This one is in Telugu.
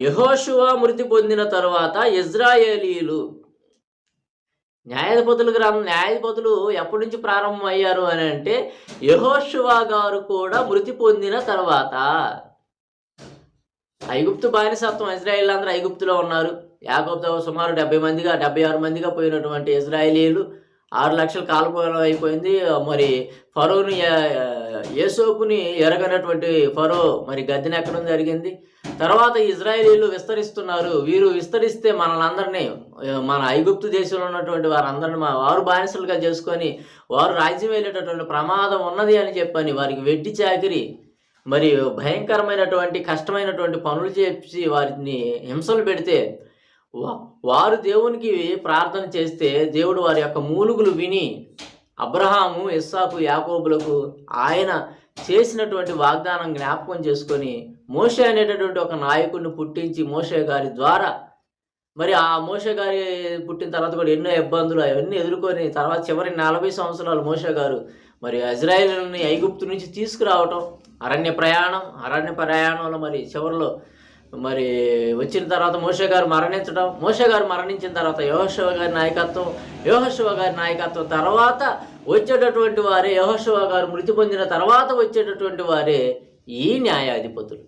యెహోషువ మృతి పొందిన తరువాత ఇజ్రాయేలీయులు న్యాయాధిపతులు ఎప్పటి నుంచి ప్రారంభమయ్యారు అని అంటే, యెహోషువ గారు కూడా మృతి పొందిన తర్వాత. ఐగుప్తు బానిసత్వం, ఇజ్రాయేలీలందరూ ఐగుప్తులో ఉన్నారు. యాకోబుతో సుమారు 76 మందిగా పోయినటువంటి ఇజ్రాయేలీయులు 6 లక్షల కాల్పోలం అయిపోయింది. మరి ఫరోని యేసోపుని ఎరగనటువంటి ఫరో మరి గద్దెనెక్కడం జరిగింది. తర్వాత ఇజ్రాయేలీయులు విస్తరిస్తున్నారు. వీరు విస్తరిస్తే మనల్ని మన ఐగుప్తు దేశంలో ఉన్నటువంటి వారందరిని వారు బానిసలుగా చేసుకొని వారు రాజ్యం వెళ్ళేటటువంటి ప్రమాదం ఉన్నది అని చెప్పని వారికి వెట్టి చాకిరి మరి భయంకరమైనటువంటి కష్టమైనటువంటి పనులు చేసి వారిని హింసలు పెడితే వారు దేవునికి ప్రార్థన చేస్తే దేవుడు వారి యొక్క మూలుగులు విని అబ్రహాము, ఇస్సాకు, యాకోబులకు ఆయన చేసినటువంటి వాగ్దానం జ్ఞాపకం చేసుకొని మోషే అనేటటువంటి ఒక నాయకుడిని పుట్టించి మోషే గారి ద్వారా మరి ఆ మోషే గారి పుట్టిన తర్వాత కూడా ఎన్నో ఇబ్బందులు అవన్నీ ఎదుర్కొని తర్వాత చివరి 40 సంవత్సరాలు మోషే గారు మరి ఇజ్రాయేలుని ఐగుప్తు నుంచి తీసుకురావటం, అరణ్య ప్రయాణంలో మరి చివరిలో మరి వచ్చిన తర్వాత మోషే గారు మరణించిన తర్వాత యెహోషువ గారి నాయకత్వం తర్వాత వచ్చేటటువంటి వారే, యెహోషువ గారు మృతి పొందిన తర్వాత వచ్చేటటువంటి వారే ఈ న్యాయాధిపతులు.